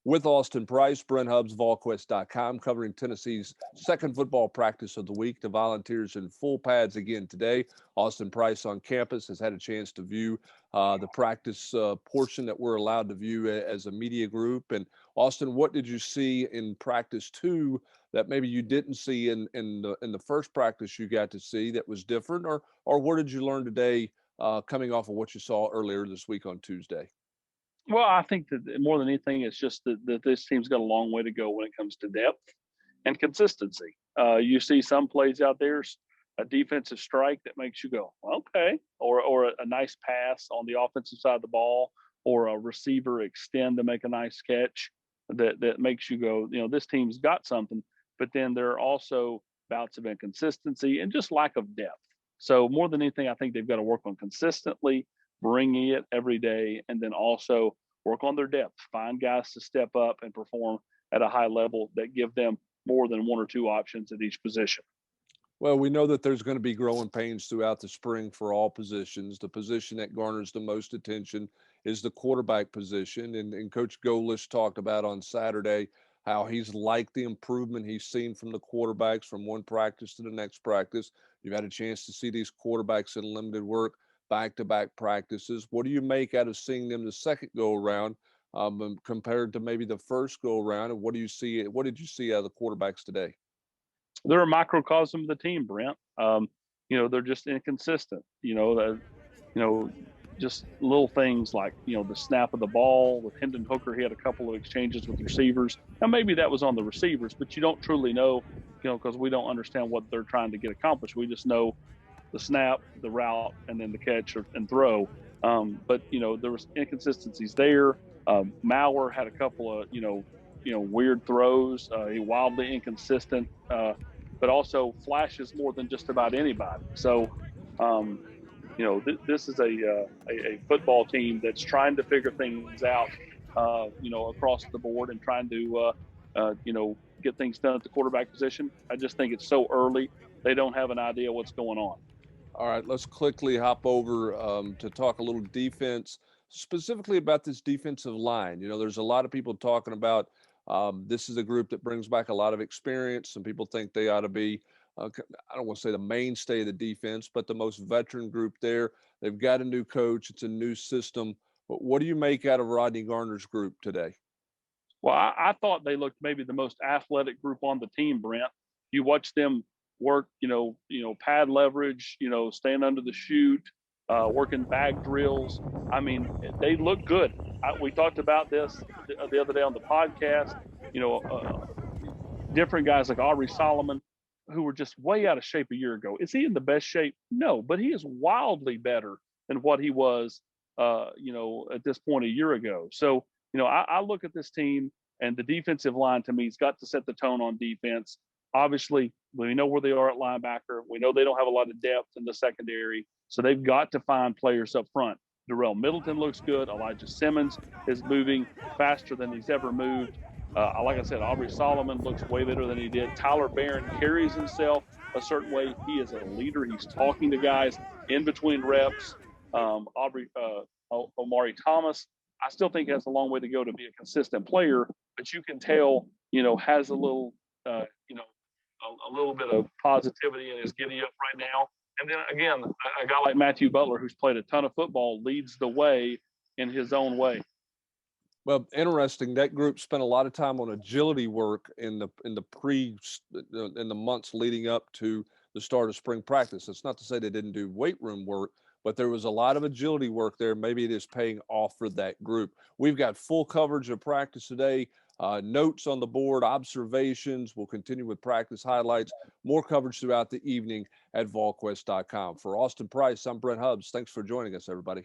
With Austin Price, Brent Hubbs, VolQuest.com, covering Tennessee's second football practice of the week. The Volunteers in full pads again today. Austin Price on campus has had a chance to view the practice portion that we're allowed to view as a media group. And Austin, what did you see in practice 2 that maybe you didn't see in the first practice you got to see that was different, or what did you learn today coming off of what you saw earlier this week on Tuesday? Well, I think that more than anything, it's just that this team's got a long way to go when it comes to depth and consistency. You see some plays out there, a defensive strike that makes you go, okay, or a nice pass on the offensive side of the ball, or a receiver extend to make a nice catch that makes you go, this team's got something. But then there are also bouts of inconsistency and just lack of depth. So more than anything, I think they've got to work on consistently bringing it every day, and then also work on their depth, find guys to step up and perform at a high level that give them more than one or two options at each position. Well, we know that there's going to be growing pains throughout the spring for all positions. The position that garners the most attention is the quarterback position. And Coach Golesh talked about on Saturday how he's liked the improvement he's seen from the quarterbacks from one practice to the next practice. You've had a chance to see these quarterbacks in limited work, back-to-back practices. What do you make out of seeing them the second go-around compared to maybe the first go-around? And what do you see? What did you see out of the quarterbacks today? They're a microcosm of the team, Brent. They're just inconsistent. Just little things like the snap of the ball with Hendon Hooker. He had a couple of exchanges with receivers. Now maybe that was on the receivers, but you don't truly know, because we don't understand what they're trying to get accomplished. We just know the snap, the route, and then the catch and throw. But there was inconsistencies there. Maurer had a couple of weird throws. He wildly inconsistent, but also flashes more than just about anybody. So this is a football team that's trying to figure things out, across the board, and trying to get things done at the quarterback position. I just think it's so early; they don't have an idea what's going on. All right, let's quickly hop over to talk a little defense, specifically about this defensive line. There's a lot of people talking about this is a group that brings back a lot of experience. Some people think they ought to be, I don't want to say the mainstay of the defense, but the most veteran group there. They've got a new coach. It's a new system. But what do you make out of Rodney Garner's group today? Well, I thought they looked maybe the most athletic group on the team, Brent. You watch them work, pad leverage, staying under the chute, working bag drills. I mean, they look good. We talked about this the other day on the podcast. Different guys like Aubrey Solomon, who were just way out of shape a year ago. Is he in the best shape? No, but he is wildly better than what he was, at this point a year ago. So, I look at this team, and the defensive line to me has got to set the tone on defense. Obviously, we know where they are at linebacker. We know they don't have a lot of depth in the secondary, so they've got to find players up front. Darrell Middleton looks good. Elijah Simmons is moving faster than he's ever moved. Like I said, Aubrey Solomon looks way better than he did. Tyler Barron carries himself a certain way. He is a leader. He's talking to guys in between reps. Omari Thomas, I still think has a long way to go to be a consistent player, but you can tell, has a little, a little bit of positivity in his giddy up right now. And then again, a guy like Matthew Butler, who's played a ton of football, leads the way in his own way. Well, interesting. That group spent a lot of time on agility work in the months leading up to the start of spring practice. It's not to say they didn't do weight room work, but there was a lot of agility work there. Maybe it is paying off for that group. We've got full coverage of practice today. Notes on the board, observations. We'll continue with practice highlights. More coverage throughout the evening at VolQuest.com. For Austin Price, I'm Brent Hubbs. Thanks for joining us, everybody.